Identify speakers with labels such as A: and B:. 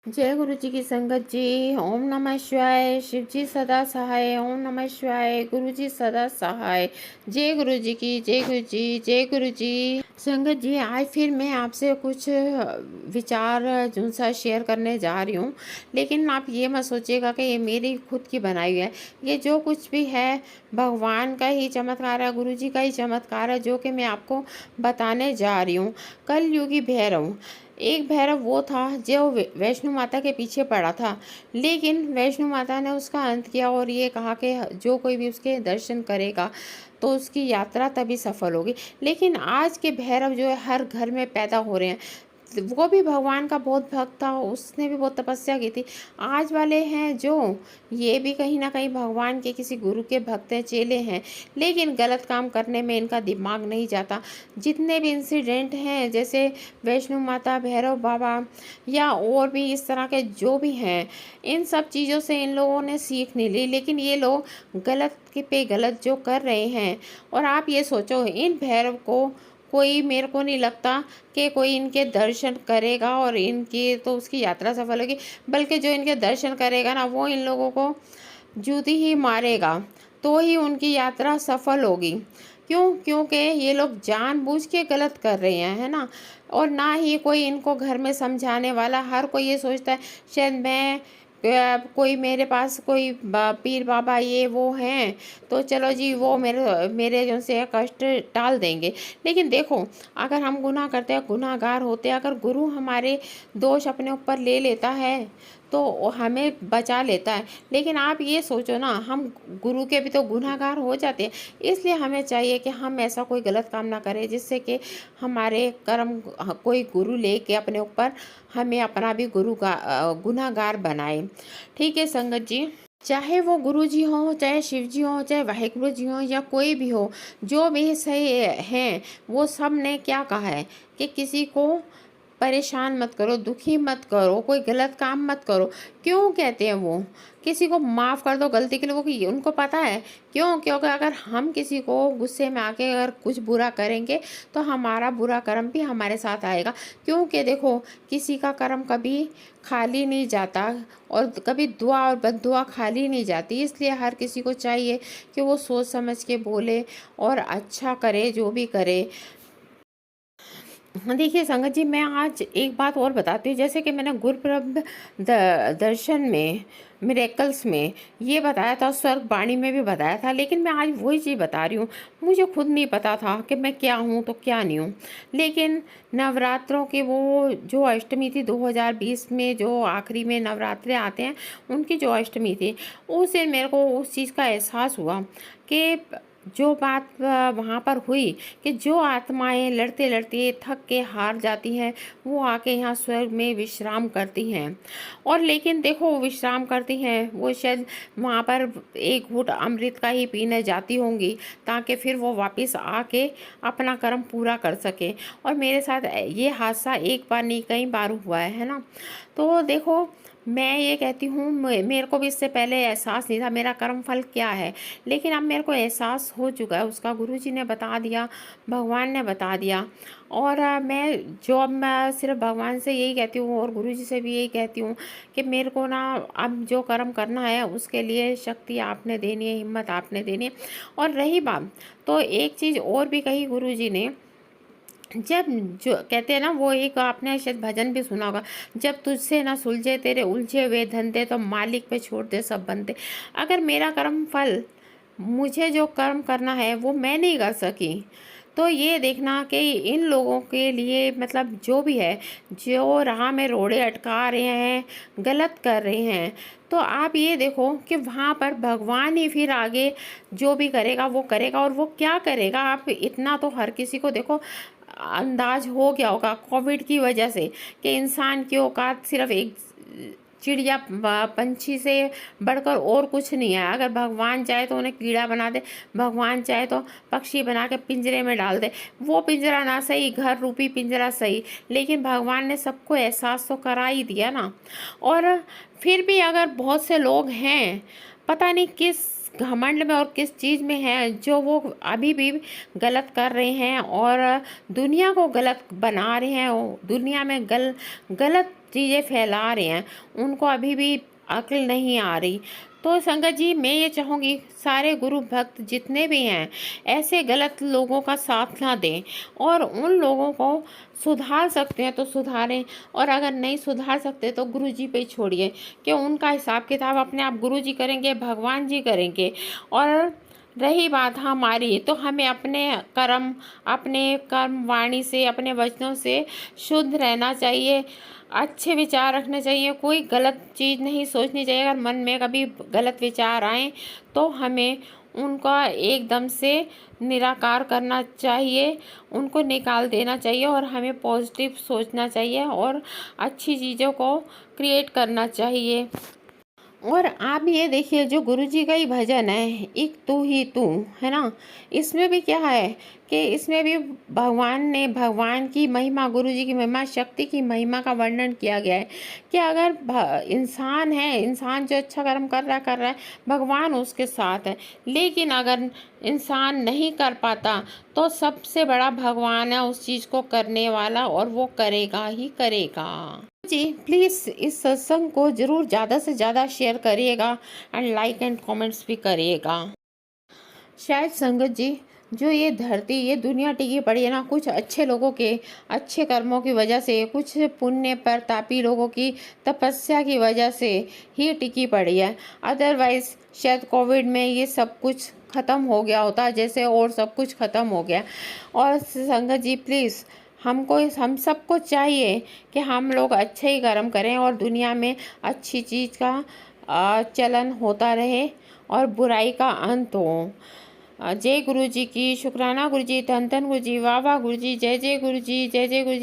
A: जय गुरु जी की संगत जी। ओम नमः शिवाय। शिव जी सदा सहाय। ओम नमः शिवाय। गुरु जी सदा सहाय। जय गुरु जी की। जय गुरु जी। जय गुरु जी। संगत जी, आज फिर मैं आपसे कुछ विचार जो सा शेयर करने जा रही हूँ, लेकिन आप ये मत सोचिएगा कि ये मेरी खुद की बनाई हुई है। ये जो कुछ भी है भगवान का ही चमत्कार है, गुरु जी का ही चमत्कार है, जो कि मैं आपको बताने जा रही हूँ। कलयुगी भैरव। एक भैरव वो था जो वैष्णो माता के पीछे पड़ा था, लेकिन वैष्णो माता ने उसका अंत किया और ये कहा कि जो कोई भी उसके दर्शन करेगा तो उसकी यात्रा तभी सफल होगी। लेकिन आज के भैरव जो है हर घर में पैदा हो रहे हैं। वो भी भगवान का बहुत भक्त था, उसने भी बहुत तपस्या की थी। आज वाले हैं जो, ये भी कहीं ना कहीं भगवान के किसी गुरु के भक्त हैं, चेले हैं, लेकिन गलत काम करने में इनका दिमाग नहीं जाता। जितने भी इंसिडेंट हैं, जैसे वैष्णो माता, भैरव बाबा या और भी इस तरह के जो भी हैं, इन सब चीज़ों से इन लोगों ने सीख नहीं ली, लेकिन ये लोग गलत के पे गलत जो कर रहे हैं। और आप ये सोचो, इन भैरव को कोई, मेरे को नहीं लगता कि कोई इनके दर्शन करेगा और इनकी तो उसकी यात्रा सफल होगी, बल्कि जो इनके दर्शन करेगा ना, वो इन लोगों को जूती ही मारेगा, तो ही उनकी यात्रा सफल होगी। क्यों? क्योंकि ये लोग जानबूझ के गलत कर रहे हैं, है ना। और ना ही कोई इनको घर में समझाने वाला। हर कोई ये सोचता है शायद मैं कोई मेरे पास कोई पीर बाबा ये वो हैं, तो चलो जी वो मेरे मेरे जो से कष्ट टाल देंगे। लेकिन देखो, अगर हम गुनाह करते हैं, गुनाहगार होते हैं, अगर गुरु हमारे दोष अपने ऊपर ले लेता है तो हमें बचा लेता है। लेकिन आप ये सोचो ना, हम गुरु के भी तो गुनाहगार हो जाते हैं। इसलिए हमें चाहिए कि हम ऐसा कोई गलत काम ना करें जिससे कि हमारे कर्म कोई गुरु लेके अपने ऊपर हमें अपना भी गुनाहगार बनाए। ठीक है संगत जी। चाहे वो गुरु जी हो, चाहे शिव जी हो, चाहे वाहिगुरु जी हो, या कोई भी हो, जो भी सही हैं, वो सब ने क्या कहा है कि किसी को परेशान मत करो, दुखी मत करो, कोई गलत काम मत करो। क्यों कहते हैं वो? किसी को माफ़ कर दो गलती के लिए, वो कि उनको पता है क्यों? क्योंकि अगर हम किसी को गुस्से में आके अगर कुछ बुरा करेंगे तो हमारा बुरा कर्म भी हमारे साथ आएगा। क्योंकि देखो, किसी का कर्म कभी खाली नहीं जाता और कभी दुआ और बद्दुआ खाली नहीं जाती। इसलिए हर किसी को चाहिए कि वो सोच समझ के बोले और अच्छा करे जो भी करे। हाँ, देखिए संगत जी, मैं आज एक बात और बताती हूँ। जैसे कि मैंने गुरुप्रभ दर्शन में, मिरेकल्स में ये बताया था, स्वर्ग वाणी में भी बताया था, लेकिन मैं आज वही चीज़ बता रही हूँ। मुझे खुद नहीं पता था कि मैं क्या हूँ तो क्या नहीं हूँ। लेकिन नवरात्रों के वो जो अष्टमी थी 2020 में, जो आखिरी में नवरात्रे आते हैं, उनकी जो अष्टमी थी, उस दिन मेरे को उस चीज़ का एहसास हुआ कि जो बात वहाँ पर हुई कि जो आत्माएं लड़ते लड़ते थक के हार जाती हैं, वो आके यहाँ स्वर्ग में विश्राम करती हैं। और लेकिन देखो, वो विश्राम करती हैं, वो शायद वहाँ पर एक घूंट अमृत का ही पीने जाती होंगी, ताकि फिर वो वापस आके अपना कर्म पूरा कर सके। और मेरे साथ ये हादसा एक बार नहीं, कई बार हुआ है ना। तो देखो, मैं ये कहती हूँ, मेरे को भी इससे पहले एहसास नहीं था मेरा कर्म फल क्या है, लेकिन अब मेरे को एहसास हो चुका है उसका। गुरुजी ने बता दिया, भगवान ने बता दिया। और मैं सिर्फ भगवान से यही कहती हूँ और गुरुजी से भी यही कहती हूँ कि मेरे को ना अब जो कर्म करना है उसके लिए शक्ति आपने देनी है, हिम्मत आपने देनी है। और रही बात, तो एक चीज़ और भी कही गुरुजी ने, जब जो कहते हैं ना, वो एक आपने शायद भजन भी सुना होगा, जब तुझसे ना सुलझे तेरे उलझे हुए धंधे तो मालिक पे छोड़ दे सब बंदे। अगर मेरा कर्म फल, मुझे जो कर्म करना है वो मैं नहीं कर सकी, तो ये देखना कि इन लोगों के लिए, मतलब जो भी है, जो राह में रोड़े अटका रहे हैं, गलत कर रहे हैं, तो आप ये देखो कि वहाँ पर भगवान ही फिर आगे जो भी करेगा वो करेगा। और वो क्या करेगा, आप इतना तो हर किसी को देखो अंदाज हो गया होगा कोविड की वजह से, कि इंसान की औकात सिर्फ एक चिड़िया पंछी से बढ़कर और कुछ नहीं है। अगर भगवान चाहे तो उन्हें कीड़ा बना दे, भगवान चाहे तो पक्षी बना के पिंजरे में डाल दे। वो पिंजरा ना सही, घर रूपी पिंजरा सही, लेकिन भगवान ने सबको एहसास तो करा ही दिया ना। और फिर भी अगर बहुत से लोग हैं, पता नहीं किस घमंड में और किस चीज़ में हैं, जो वो अभी भी गलत कर रहे हैं और दुनिया को गलत बना रहे हैं, दुनिया में गलत चीज़ें फैला रहे हैं, उनको अभी भी अक्ल नहीं आ रही। तो संगत जी, मैं ये चाहूँगी सारे गुरु भक्त जितने भी हैं ऐसे गलत लोगों का साथ ना दें, और उन लोगों को सुधार सकते हैं तो सुधारें, और अगर नहीं सुधार सकते तो गुरु जी पे ही छोड़िए, कि उनका हिसाब किताब अपने आप गुरु जी करेंगे, भगवान जी करेंगे। और रही बात हमारी, तो हमें अपने कर्म वाणी से, अपने वचनों से शुद्ध रहना चाहिए, अच्छे विचार रखने चाहिए, कोई गलत चीज़ नहीं सोचनी चाहिए। अगर मन में कभी गलत विचार आए तो हमें उनका एकदम से निराकार करना चाहिए, उनको निकाल देना चाहिए, और हमें पॉजिटिव सोचना चाहिए और अच्छी चीज़ों को क्रिएट करना चाहिए। और आप ये देखिए, जो गुरुजी का ही भजन है, एक तू ही तू, है ना, इसमें भी क्या है कि इसमें भी भगवान की महिमा, गुरुजी की महिमा, शक्ति की महिमा का वर्णन किया गया है कि अगर इंसान जो अच्छा कर्म कर रहा है, भगवान उसके साथ है। लेकिन अगर इंसान नहीं कर पाता तो सबसे बड़ा भगवान है उस चीज़ को करने वाला, और वो करेगा ही करेगा। जी प्लीज़ इस सत्संग को ज़रूर ज़्यादा से ज़्यादा शेयर करिएगा, एंड लाइक एंड कमेंट्स भी करिएगा। शायद संगत जी, जो ये धरती, ये दुनिया टिकी पड़ी है ना, कुछ अच्छे लोगों के अच्छे कर्मों की वजह से, कुछ पुण्य प्रतापी लोगों की तपस्या की वजह से ही टिकी पड़ी है। अदरवाइज शायद कोविड में ये सब कुछ ख़त्म हो गया होता, जैसे और सब कुछ ख़त्म हो गया। और संगत जी प्लीज़, हम सबको चाहिए कि हम लोग अच्छे ही कर्म करें, और दुनिया में अच्छी चीज़ का चलन होता रहे, और बुराई का अंत हो। जय गुरु जी की, शुक्राना गुरु जी, धन धन गुरु जी, वाह वाह गुरु जी, जय जय गुरु जी, जय जय गुरु जी।